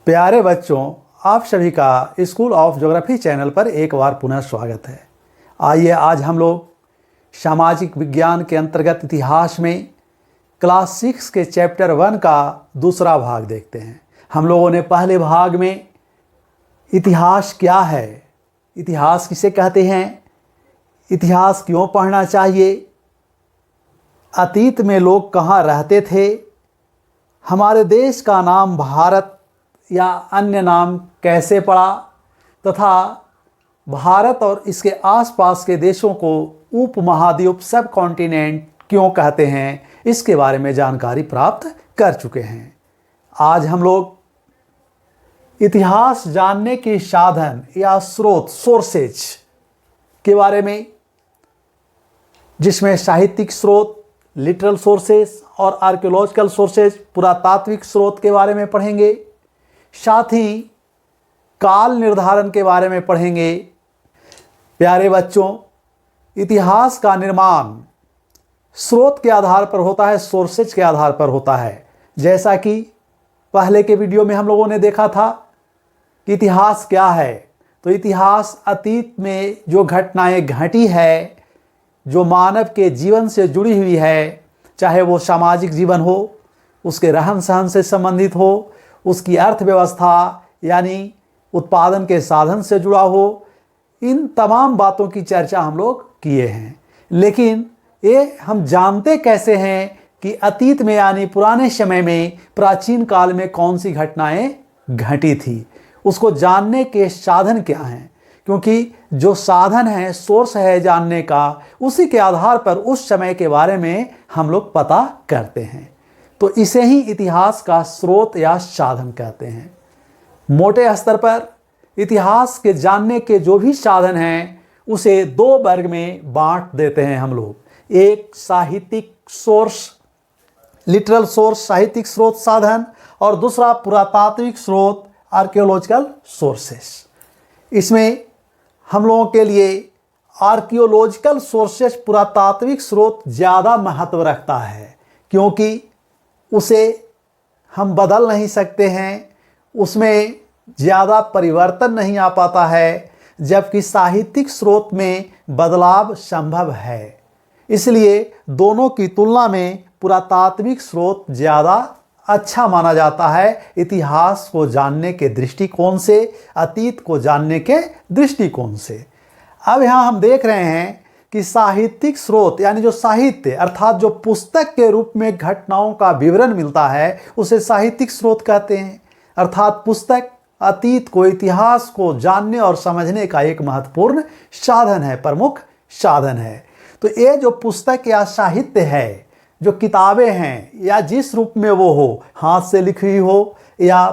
प्यारे बच्चों, आप सभी का स्कूल ऑफ ज्योग्राफी चैनल पर एक बार पुनः स्वागत है। आइए आज हम लोग सामाजिक विज्ञान के अंतर्गत इतिहास में क्लास 6 के चैप्टर 1 का दूसरा भाग देखते हैं। हम लोगों ने पहले भाग में इतिहास क्या है, इतिहास किसे कहते हैं, इतिहास क्यों पढ़ना चाहिए, अतीत में लोग कहाँ रहते थे, हमारे देश का नाम भारत या अन्य नाम कैसे पड़ा तथा भारत और इसके आसपास के देशों को उपमहाद्वीप सब कॉन्टिनेंट क्यों कहते हैं, इसके बारे में जानकारी प्राप्त कर चुके हैं। आज हम लोग इतिहास जानने के साधन या स्रोत सोर्सेज के बारे में, जिसमें साहित्यिक स्रोत लिटरल सोर्सेज और आर्कियोलॉजिकल सोर्सेज पुरातात्विक स्रोत के बारे में पढ़ेंगे। साथ ही काल निर्धारण के बारे में पढ़ेंगे। प्यारे बच्चों, इतिहास का निर्माण स्रोत के आधार पर होता है, सोर्सेज के आधार पर होता है। जैसा कि पहले के वीडियो में हम लोगों ने देखा था कि इतिहास क्या है, तो इतिहास अतीत में जो घटनाएं घटी है, जो मानव के जीवन से जुड़ी हुई है, चाहे वो सामाजिक जीवन हो, उसके रहन सहन से संबंधित हो, उसकी अर्थव्यवस्था यानी उत्पादन के साधन से जुड़ा हो, इन तमाम बातों की चर्चा हम लोग किए हैं। लेकिन ये हम जानते कैसे हैं कि अतीत में यानी पुराने समय में, प्राचीन काल में कौन सी घटनाएं घटी थी, उसको जानने के साधन क्या हैं? क्योंकि जो साधन है, सोर्स है जानने का, उसी के आधार पर उस समय के बारे में हम लोग पता करते हैं। तो इसे ही इतिहास का स्रोत या साधन कहते हैं। मोटे स्तर पर इतिहास के जानने के जो भी साधन हैं, उसे दो वर्ग में बांट देते हैं हम लोग। एक साहित्यिक सोर्स, लिटरल सोर्स, साहित्यिक स्रोत साधन, और दूसरा पुरातात्विक स्रोत, आर्कियोलॉजिकल सोर्सेस। इसमें हम लोगों के लिए आर्कियोलॉजिकल सोर्सेस, पुरातात्विक स्रोत ज़्यादा महत्व रखता है, क्योंकि उसे हम बदल नहीं सकते हैं, उसमें ज़्यादा परिवर्तन नहीं आ पाता है, जबकि साहित्यिक स्रोत में बदलाव संभव है। इसलिए दोनों की तुलना में पुरातात्विक स्रोत ज़्यादा अच्छा माना जाता है इतिहास को जानने के दृष्टिकोण से, अतीत को जानने के दृष्टिकोण से। अब यहाँ हम देख रहे हैं कि साहित्यिक स्रोत यानी जो साहित्य अर्थात जो पुस्तक के रूप में घटनाओं का विवरण मिलता है, उसे साहित्यिक स्रोत कहते हैं। अर्थात पुस्तक अतीत को, इतिहास को जानने और समझने का एक महत्वपूर्ण साधन है, प्रमुख साधन है। तो ये जो पुस्तक या साहित्य है, जो किताबें हैं, या जिस रूप में वो हो, हाथ से लिखी हुई हो, या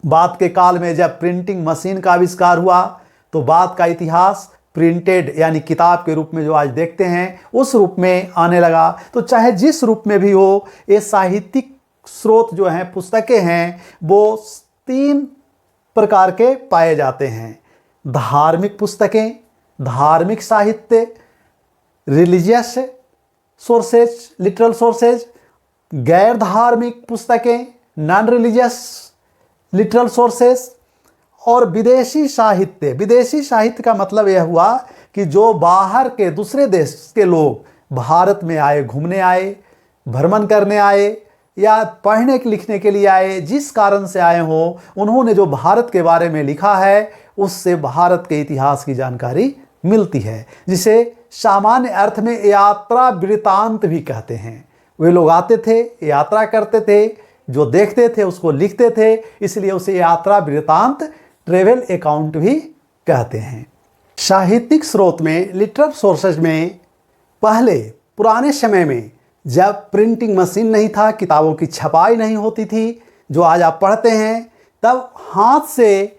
बाद के काल में जब प्रिंटिंग मशीन का आविष्कार हुआ तो बाद का इतिहास प्रिंटेड यानी किताब के रूप में जो आज देखते हैं, उस रूप में आने लगा। तो चाहे जिस रूप में भी हो, ये साहित्यिक स्रोत जो हैं, पुस्तकें हैं, वो 3 प्रकार के पाए जाते हैं। धार्मिक पुस्तकें, धार्मिक साहित्य, रिलीजियस सोर्सेज, लिटरल सोर्सेज, गैर धार्मिक पुस्तकें, नॉन रिलीजियस लिटरल सोर्सेज, और विदेशी साहित्य। विदेशी साहित्य का मतलब यह हुआ कि जो बाहर के दूसरे देश के लोग भारत में आए, घूमने आए, भ्रमण करने आए, या पढ़ने लिखने के लिए आए, जिस कारण से आए हों, उन्होंने जो भारत के बारे में लिखा है, उससे भारत के इतिहास की जानकारी मिलती है, जिसे सामान्य अर्थ में यात्रा वृत्तांत भी कहते हैं। वे लोग आते थे, यात्रा करते थे, जो देखते थे उसको लिखते थे, इसलिए उसे यात्रा वृत्तांत, ट्रेवल अकाउंट भी कहते हैं। साहित्यिक स्रोत में, लिटरल सोर्सेज में, पहले पुराने समय में जब प्रिंटिंग मशीन नहीं था, किताबों की छपाई नहीं होती थी, जो आज आप पढ़ते हैं, तब हाथ से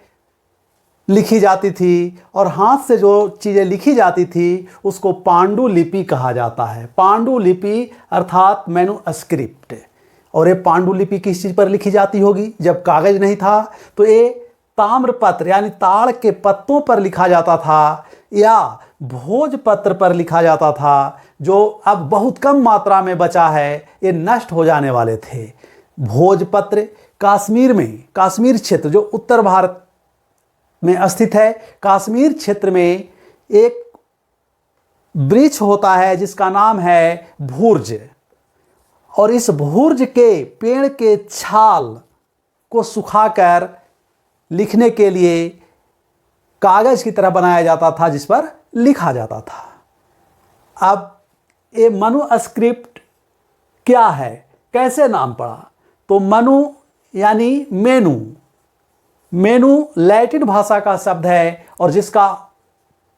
लिखी जाती थी, और हाथ से जो चीज़ें लिखी जाती थी उसको पांडुलिपि कहा जाता है। पांडुलिपि अर्थात मैन्युस्क्रिप्ट। और ये पांडुलिपि किस चीज़ पर लिखी जाती होगी? जब कागज़ नहीं था तो ये ताम्रपत्र यानी ताड़ के पत्तों पर लिखा जाता था, या भोजपत्र पर लिखा जाता था, जो अब बहुत कम मात्रा में बचा है, ये नष्ट हो जाने वाले थे। भोजपत्र कश्मीर क्षेत्र जो उत्तर भारत में स्थित है, कश्मीर क्षेत्र में एक वृक्ष होता है जिसका नाम है भूर्ज, और इस भूर्ज के पेड़ के छाल को सुखाकर लिखने के लिए कागज की तरह बनाया जाता था जिस पर लिखा जाता था। अब ये मनुस्क्रिप्ट क्या है, कैसे नाम पड़ा? तो मनु यानी मेनू लैटिन भाषा का शब्द है और जिसका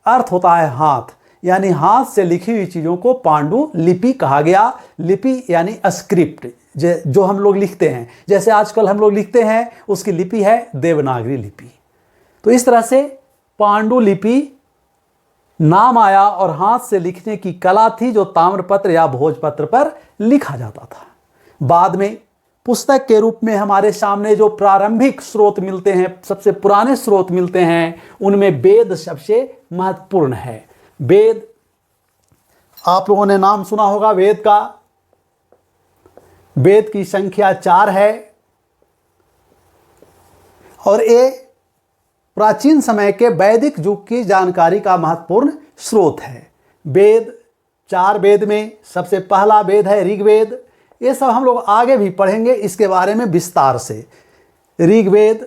अर्थ होता है हाथ, यानी हाथ से लिखी हुई चीज़ों को पांडु लिपि कहा गया। लिपि यानी स्क्रिप्ट जो हम लोग लिखते हैं, जैसे आजकल हम लोग लिखते हैं, उसकी लिपि है देवनागरी लिपि। तो इस तरह से पांडु लिपि नाम आया और हाथ से लिखने की कला थी जो ताम्रपत्र या भोजपत्र पर लिखा जाता था। बाद में पुस्तक के रूप में हमारे सामने जो प्रारंभिक स्रोत मिलते हैं, सबसे पुराने स्रोत मिलते हैं, उनमें वेद सबसे महत्वपूर्ण है। वेद, आप लोगों ने नाम सुना होगा वेद का। वेद की संख्या 4 है और ये प्राचीन समय के वैदिक युग की जानकारी का महत्वपूर्ण स्रोत है। वेद, 4 वेद में सबसे पहला वेद है ऋग्वेद। ये सब हम लोग आगे भी पढ़ेंगे इसके बारे में विस्तार से। ऋग्वेद,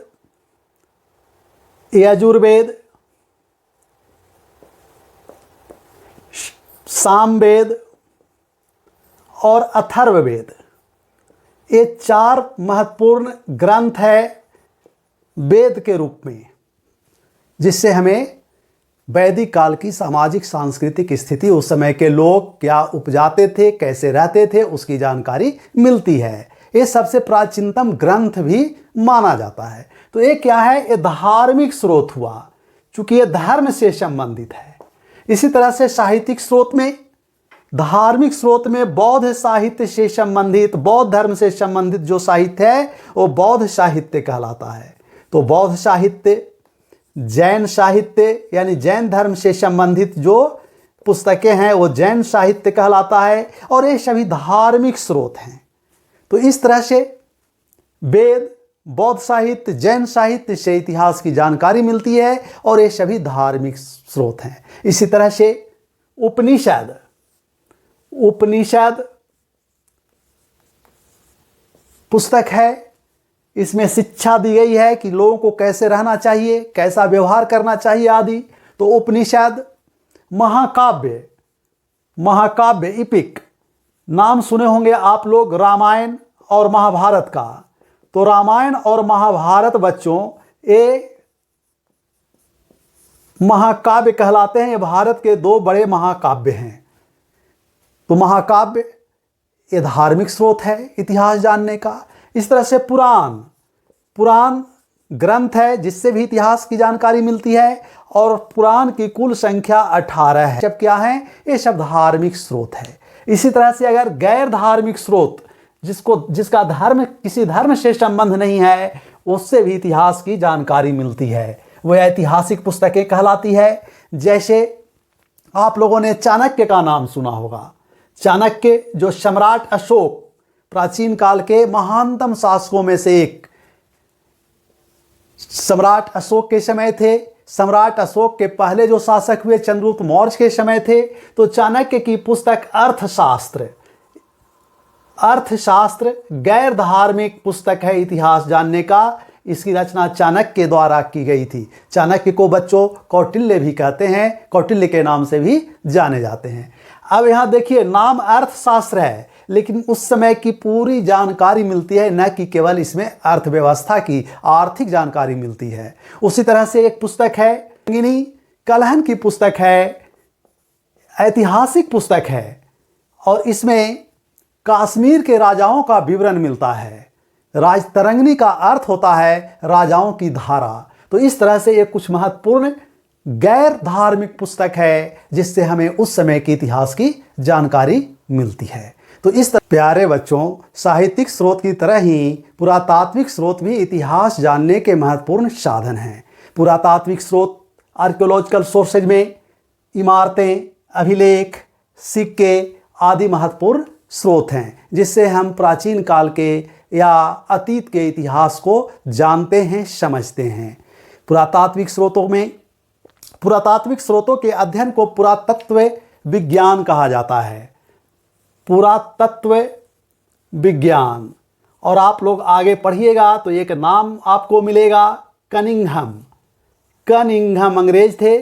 यजुर्वेद, सामवेद और अथर्ववेद, ये 4 महत्वपूर्ण ग्रंथ है वेद के रूप में, जिससे हमें वैदिक काल की सामाजिक सांस्कृतिक स्थिति, उस समय के लोग क्या उपजाते थे, कैसे रहते थे, उसकी जानकारी मिलती है। ये सबसे प्राचीनतम ग्रंथ भी माना जाता है। तो ये क्या है? ये धार्मिक स्रोत हुआ, चूंकि ये धर्म से संबंधित है। इसी तरह से साहित्यिक स्रोत में, धार्मिक स्रोत में बौद्ध साहित्य से संबंधित, बौद्ध धर्म से संबंधित जो साहित्य है वो बौद्ध साहित्य कहलाता है। तो बौद्ध साहित्य, जैन साहित्य यानी जैन धर्म से संबंधित जो पुस्तकें हैं वो जैन साहित्य कहलाता है, और ये सभी धार्मिक स्रोत हैं। तो इस तरह से वेद, बौद्ध साहित्य, जैन साहित्य से इतिहास की जानकारी मिलती है और ये सभी धार्मिक स्रोत हैं। इसी तरह से उपनिषद पुस्तक है। इसमें शिक्षा दी गई है कि लोगों को कैसे रहना चाहिए, कैसा व्यवहार करना चाहिए आदि। तो उपनिषद, महाकाव्य इपिक, नाम सुने होंगे आप लोग रामायण और महाभारत का। तो रामायण और महाभारत बच्चों ये महाकाव्य कहलाते हैं। ये भारत के 2 बड़े महाकाव्य हैं। तो महाकाव्य ये धार्मिक स्रोत है इतिहास जानने का। इस तरह से पुराण ग्रंथ है जिससे भी इतिहास की जानकारी मिलती है, और पुराण की कुल संख्या 18 है। जब क्या है? ये सब धार्मिक स्रोत है। इसी तरह से अगर गैर धार्मिक स्रोत, जिसका धर्म, किसी धर्म से संबंध नहीं है, उससे भी इतिहास की जानकारी मिलती है, वह ऐतिहासिक पुस्तकें कहलाती है। जैसे आप लोगों ने चाणक्य का नाम सुना होगा। चाणक्य जो सम्राट अशोक, प्राचीन काल के महानतम शासकों में से एक सम्राट अशोक के समय थे। सम्राट अशोक के पहले जो शासक हुए चंद्रगुप्त मौर्य के समय थे। तो चाणक्य की पुस्तक अर्थशास्त्र गैर धार्मिक पुस्तक है इतिहास जानने का। इसकी रचना चाणक्य द्वारा की गई थी। चाणक्य को बच्चों कौटिल्य भी कहते हैं, कौटिल्य के नाम से भी जाने जाते हैं। अब यहाँ देखिए, नाम अर्थशास्त्र है, लेकिन उस समय की पूरी जानकारी मिलती है, न कि केवल इसमें अर्थव्यवस्था की, आर्थिक जानकारी मिलती है। उसी तरह से एक पुस्तक है कलहन की पुस्तक है, ऐतिहासिक पुस्तक है, और इसमें कश्मीर के राजाओं का विवरण मिलता है। राजतरंगिणी का अर्थ होता है राजाओं की धारा। तो इस तरह से ये कुछ महत्वपूर्ण गैर धार्मिक पुस्तक है जिससे हमें उस समय के इतिहास की जानकारी मिलती है। तो इस तरह प्यारे बच्चों, साहित्यिक स्रोत की तरह ही पुरातात्विक स्रोत भी इतिहास जानने के महत्वपूर्ण साधन हैं। पुरातात्विक स्रोत, आर्कियोलॉजिकल सोर्सेज में इमारतें, अभिलेख, सिक्के आदि महत्वपूर्ण स्रोत हैं, जिससे हम प्राचीन काल के या अतीत के इतिहास को जानते हैं, समझते हैं। पुरातात्विक स्रोतों के अध्ययन को पुरातत्व विज्ञान कहा जाता है। पुरातत्व विज्ञान। और आप लोग आगे पढ़िएगा तो एक नाम आपको मिलेगा, कनिंघम। कनिंघम अंग्रेज थे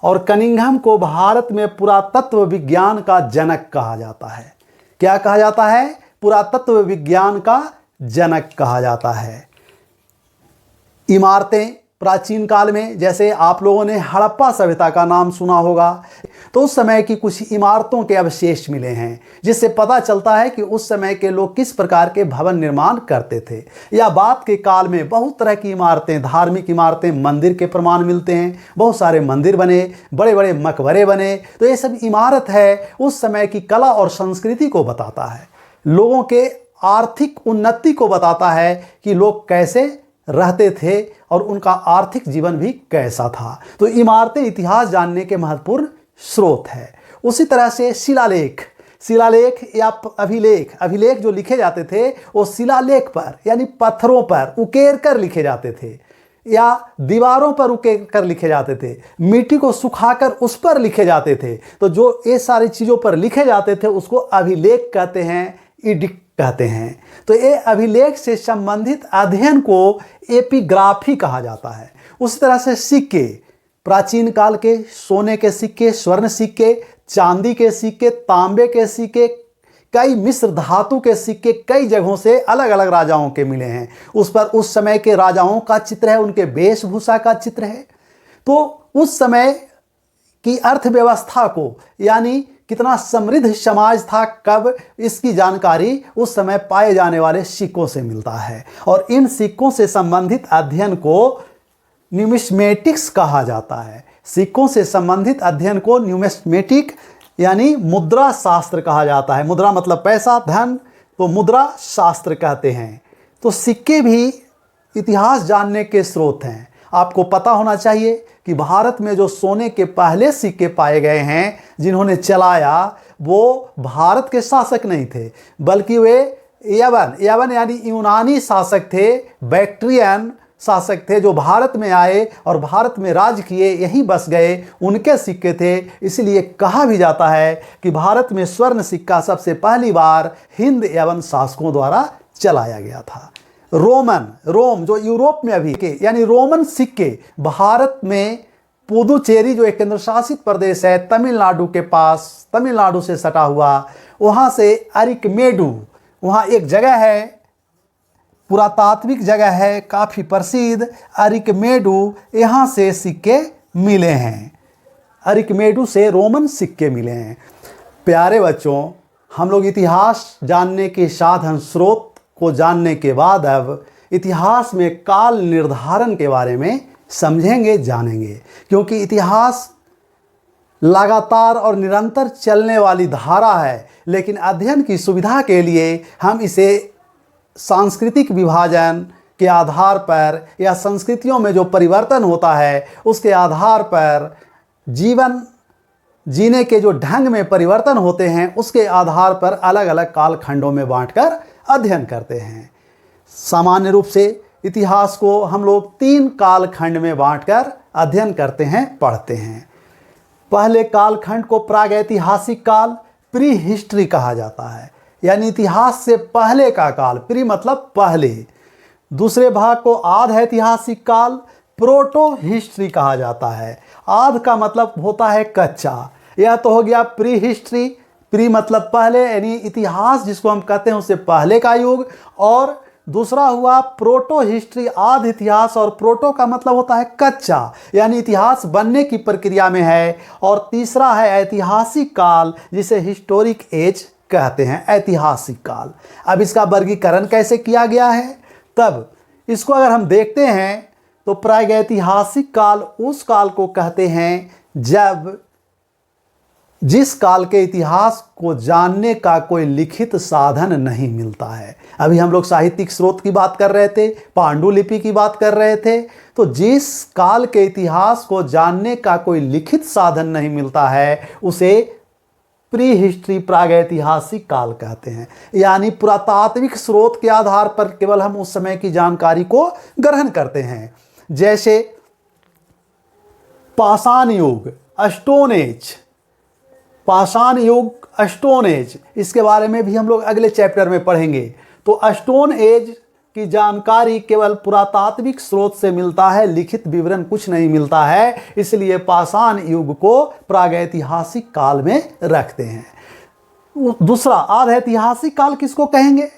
और कनिंघम को भारत में पुरातत्व विज्ञान का जनक कहा जाता है। क्या कहा जाता है? पुरातत्व विज्ञान का जनक कहा जाता है। इमारतें प्राचीन काल में, जैसे आप लोगों ने हड़प्पा सभ्यता का नाम सुना होगा, तो उस समय की कुछ इमारतों के अवशेष मिले हैं, जिससे पता चलता है कि उस समय के लोग किस प्रकार के भवन निर्माण करते थे। या बाद के काल में बहुत तरह की इमारतें, धार्मिक इमारतें, मंदिर के प्रमाण मिलते हैं। बहुत सारे मंदिर बने, बड़े बड़े मकबरे बने। तो ये सब इमारत है उस समय की कला और संस्कृति को बताता है, लोगों के आर्थिक उन्नति को बताता है कि लोग कैसे रहते थे और उनका आर्थिक जीवन भी कैसा था। तो इमारतें इतिहास जानने के महत्वपूर्ण स्रोत है। उसी तरह से शिलालेख या अभिलेख जो लिखे जाते थे वो शिलालेख पर यानी पत्थरों पर उकेर कर लिखे जाते थे या दीवारों पर उकेर कर लिखे जाते थे, मिट्टी को सुखाकर उस पर लिखे जाते थे। तो जो ये सारी चीज़ों पर लिखे जाते थे उसको अभिलेख कहते हैं, इडिक्ट कहते हैं। तो ये अभिलेख से संबंधित अध्ययन को एपिग्राफी कहा जाता है। उसी तरह से सिक्के, प्राचीन काल के सोने के सिक्के, स्वर्ण सिक्के, चांदी के सिक्के, तांबे के सिक्के, कई मिस्र धातु के सिक्के कई जगहों से अलग अलग राजाओं के मिले हैं। उस पर उस समय के राजाओं का चित्र है, उनके वेशभूषा का चित्र है। तो उस समय की अर्थव्यवस्था को, यानी कितना समृद्ध समाज था कब, इसकी जानकारी उस समय पाए जाने वाले सिक्कों से मिलता है। और इन सिक्कों से संबंधित अध्ययन को न्यूमिस्मेटिक्स कहा जाता है। सिक्कों से संबंधित अध्ययन को न्यूमिस्मेटिक यानी मुद्रा शास्त्र कहा जाता है। मुद्रा मतलब पैसा, धन, तो मुद्रा शास्त्र कहते हैं। तो सिक्के भी इतिहास जानने के स्रोत हैं। आपको पता होना चाहिए कि भारत में जो सोने के पहले सिक्के पाए गए हैं जिन्होंने चलाया, वो भारत के शासक नहीं थे, बल्कि वे यवन यानी यूनानी शासक थे, बैक्ट्रियन शासक थे, जो भारत में आए और भारत में राज किए, यहीं बस गए, उनके सिक्के थे। इसलिए कहा भी जाता है कि भारत में स्वर्ण सिक्का सबसे पहली बार हिंद यवन शासकों द्वारा चलाया गया था। रोम जो यूरोप में अभी के यानी रोमन सिक्के भारत में पुदुचेरी जो एक केंद्र शासित प्रदेश है तमिलनाडु के पास, तमिलनाडु से सटा हुआ, वहाँ से अरिकमेडु, वहाँ एक जगह है, पुरातात्विक जगह है काफ़ी प्रसिद्ध अरिकमेडु, यहाँ से सिक्के मिले हैं। अरिकमेडु से रोमन सिक्के मिले हैं। प्यारे बच्चों, हम लोग इतिहास जानने के साधन स्रोत को जानने के बाद अब इतिहास में काल निर्धारण के बारे में समझेंगे, जानेंगे। क्योंकि इतिहास लगातार और निरंतर चलने वाली धारा है, लेकिन अध्ययन की सुविधा के लिए हम इसे सांस्कृतिक विभाजन के आधार पर या संस्कृतियों में जो परिवर्तन होता है उसके आधार पर, जीवन जीने के जो ढंग में परिवर्तन होते हैं उसके आधार पर अलग अलग कालखंडों में बांटकर अध्ययन करते हैं। सामान्य रूप से इतिहास को हम लोग 3 कालखंड में बांटकर अध्ययन करते हैं, पढ़ते हैं। पहले कालखंड को प्रागैतिहासिक काल, प्री हिस्ट्री कहा जाता है, यानी इतिहास से पहले का काल, प्री मतलब पहले। दूसरे भाग को आध ऐतिहासिक काल, प्रोटो हिस्ट्री कहा जाता है। आध का मतलब होता है कच्चा। यह तो हो गया प्री हिस्ट्री, प्री मतलब पहले, यानी इतिहास जिसको हम कहते हैं उससे पहले का युग। और दूसरा हुआ प्रोटो हिस्ट्री, आध इतिहास, और प्रोटो का मतलब होता है कच्चा, यानी इतिहास बनने की प्रक्रिया में है। और तीसरा है ऐतिहासिक काल, जिसे हिस्टोरिक एज कहते हैं, ऐतिहासिक काल। अब इसका वर्गीकरण कैसे किया गया है, तब इसको अगर हम देखते हैं तो प्रागैतिहासिक काल उस काल को कहते हैं जब जिस काल के इतिहास को जानने का कोई लिखित साधन नहीं मिलता है। अभी हम लोग साहित्यिक स्रोत की बात कर रहे थे, पांडुलिपि की बात कर रहे थे। तो जिस काल के इतिहास को जानने का कोई लिखित साधन नहीं मिलता है उसे प्री हिस्ट्री प्रागैतिहासिक काल कहते हैं। यानी पुरातात्विक स्रोत के आधार पर केवल हम उस समय की जानकारी को ग्रहण करते हैं। जैसे पाषाण युग, स्टोन एज, पाषाण युग, स्टोन एज, इसके बारे में भी हम लोग अगले चैप्टर में पढ़ेंगे। तो स्टोन एज की जानकारी केवल पुरातात्विक स्रोत से मिलता है, लिखित विवरण कुछ नहीं मिलता है, इसलिए पाषाण युग को प्रागैतिहासिक काल में रखते हैं। दूसरा, आधैतिहासिक काल किसको कहेंगे?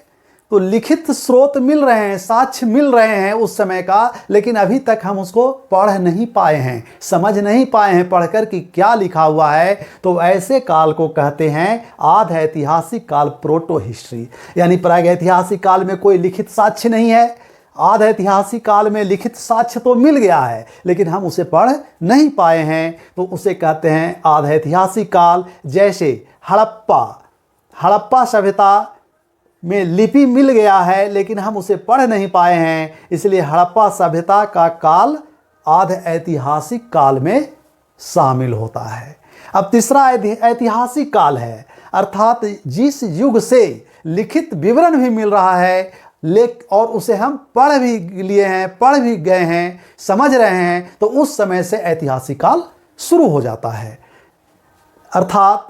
तो लिखित स्रोत मिल रहे हैं, साक्ष्य मिल रहे हैं उस समय का, लेकिन अभी तक हम उसको पढ़ नहीं पाए हैं, समझ नहीं पाए हैं पढ़कर कि क्या लिखा हुआ है। तो ऐसे काल को कहते हैं आध ऐतिहासिक काल, प्रोटो हिस्ट्री। यानी प्रागैतिहासिक काल में कोई लिखित साक्ष्य नहीं है, आध ऐतिहासिक काल में लिखित साक्ष्य तो मिल गया है लेकिन हम उसे पढ़ नहीं पाए हैं, तो उसे कहते हैं आध ऐतिहासिक काल। जैसे हड़प्पा सभ्यता में लिपि मिल गया है लेकिन हम उसे पढ़ नहीं पाए हैं, इसलिए हड़प्पा सभ्यता का काल आध ऐतिहासिक काल में शामिल होता है। अब तीसरा ऐतिहासिक काल है, अर्थात जिस युग से लिखित विवरण भी मिल रहा है और उसे हम पढ़ भी लिए हैं, पढ़ भी गए हैं, समझ रहे हैं, तो उस समय से ऐतिहासिक काल शुरू हो जाता है। अर्थात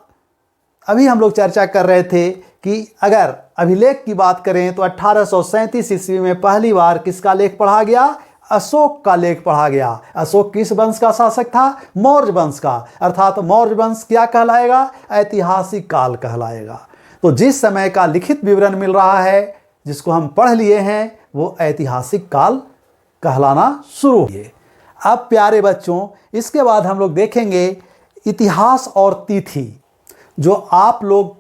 अभी हम लोग चर्चा कर रहे थे कि अगर अभिलेख की बात करें तो 1837 ईस्वी में पहली बार किसका लेख पढ़ा गया? अशोक का लेख पढ़ा गया। अशोक किस वंश का शासक था? मौर्य वंश का। अर्थात मौर्य वंश क्या कहलाएगा? ऐतिहासिक काल कहलाएगा। तो जिस समय का लिखित विवरण मिल रहा है, जिसको हम पढ़ लिए हैं, वो ऐतिहासिक काल कहलाना शुरू हुए। अब प्यारे बच्चों, इसके बाद हम लोग देखेंगे इतिहास और तिथि, जो आप लोग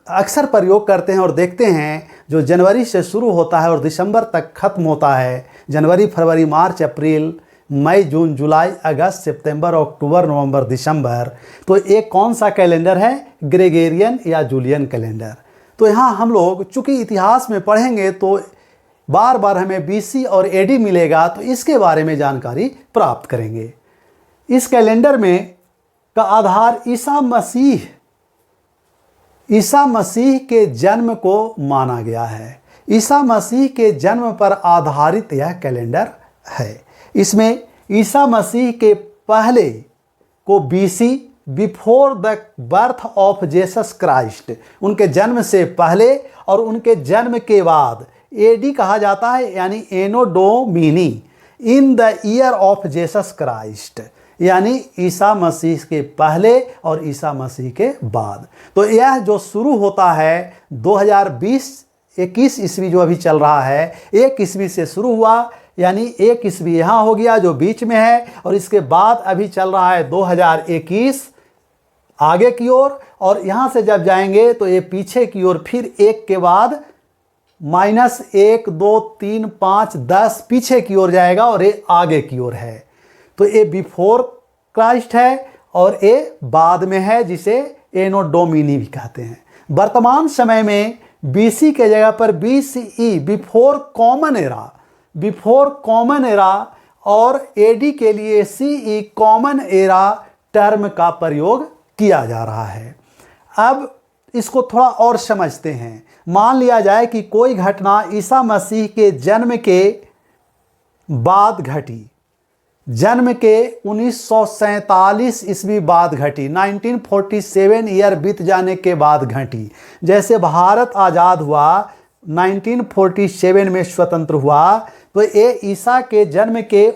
अक्सर प्रयोग करते हैं और देखते हैं, जो जनवरी से शुरू होता है और दिसंबर तक खत्म होता है। जनवरी, फरवरी, मार्च, अप्रैल, मई, जून, जुलाई, अगस्त, सितंबर, अक्टूबर, नवंबर, दिसंबर। तो ये कौन सा कैलेंडर है? ग्रेगोरियन या जूलियन कैलेंडर। तो यहाँ हम लोग चूँकि इतिहास में पढ़ेंगे तो बार बार हमें BC और AD मिलेगा, तो इसके बारे में जानकारी प्राप्त करेंगे। इस कैलेंडर में का आधार ईसा मसीह के जन्म को माना गया है। ईसा मसीह के जन्म पर आधारित यह कैलेंडर है। इसमें ईसा मसीह के पहले को BC, before the birth of Jesus Christ, उनके जन्म से पहले, और उनके जन्म के बाद AD कहा जाता है, यानी Anno Domini, in the year of Jesus Christ, यानी ईसा मसीह के पहले और ईसा मसीह के बाद। तो यह जो शुरू होता है 2020-21 ईस्वी जो अभी चल रहा है, 1 ईस्वी से शुरू हुआ, यानी 1 ईस्वी यहाँ हो गया जो बीच में है, और इसके बाद अभी चल रहा है 2021 आगे की ओर, और यहाँ से जब जाएंगे तो ये पीछे की ओर, फिर 1 के बाद -1, 2, 3, 5, 10 पीछे की ओर जाएगा और ये आगे की ओर है। तो ये बिफोर क्राइस्ट है और ये बाद में है, जिसे एनो डोमिनी भी कहते हैं। वर्तमान समय में BC के जगह पर BCE, बिफोर कॉमन एरा, और AD के लिए CE, कॉमन एरा टर्म का प्रयोग किया जा रहा है। अब इसको थोड़ा और समझते हैं। मान लिया जाए कि कोई घटना ईसा मसीह के जन्म के बाद घटी, जन्म के 1947 ईस्वी बाद घटी, 1947 ईयर बीत जाने के बाद घटी। जैसे भारत आज़ाद हुआ, 1947 में स्वतंत्र हुआ, तो ये ईसा के जन्म के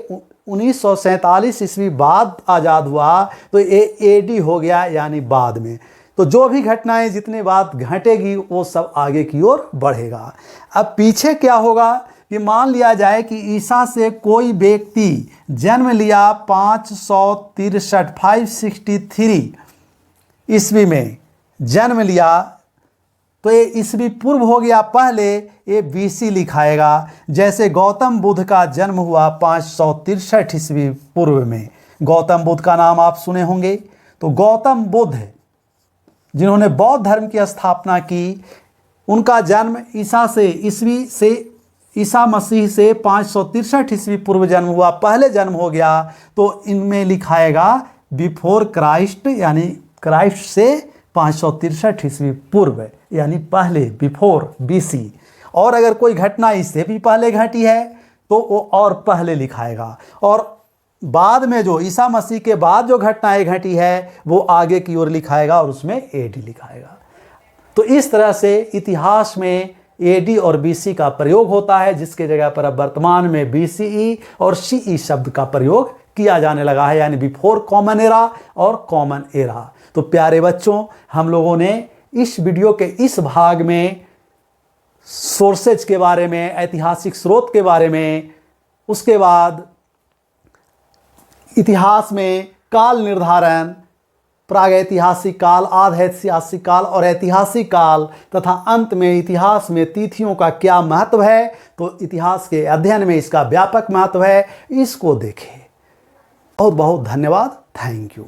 1947 ईस्वी बाद आज़ाद हुआ, तो ये AD हो गया, यानी बाद में। तो जो भी घटनाएं जितने बाद घटेगी वो सब आगे की ओर बढ़ेगा। अब पीछे क्या होगा कि मान लिया जाए कि ईसा से कोई व्यक्ति जन्म लिया 563 ईस्वी में जन्म लिया, तो ये ईस्वी पूर्व हो गया पहले, ये BC लिखाएगा। जैसे गौतम बुद्ध का जन्म हुआ 563 ईस्वी पूर्व में। गौतम बुद्ध का नाम आप सुने होंगे। तो गौतम बुद्ध जिन्होंने बौद्ध धर्म की स्थापना की, उनका जन्म ईसा मसीह से 563 ईस्वी पूर्व जन्म हुआ, पहले जन्म हो गया, तो इनमें लिखाएगा बिफोर क्राइस्ट, यानी क्राइस्ट से 563 ईस्वी पूर्व, यानी पहले, बिफोर BC। और अगर कोई घटना इससे भी पहले घटी है तो वो और पहले लिखाएगा, और बाद में जो ईसा मसीह के बाद जो घटनाएं घटी है वो आगे की ओर लिखाएगा और उसमें AD लिखाएगा। तो इस तरह से इतिहास में AD और BC का प्रयोग होता है, जिसके जगह पर अब वर्तमान में BCE और CE शब्द का प्रयोग किया जाने लगा है, यानी बिफोर कॉमन एरा और कॉमन एरा। तो प्यारे बच्चों, हम लोगों ने इस वीडियो के इस भाग में सोर्सेज के बारे में, ऐतिहासिक स्रोत के बारे में, उसके बाद इतिहास में काल निर्धारण, प्रागैतिहासिक काल, आधैतिहासिक काल और ऐतिहासिक काल, तथा अंत में इतिहास में तिथियों का क्या महत्व है, तो इतिहास के अध्ययन में इसका व्यापक महत्व है, इसको देखें। बहुत बहुत धन्यवाद। Thank you.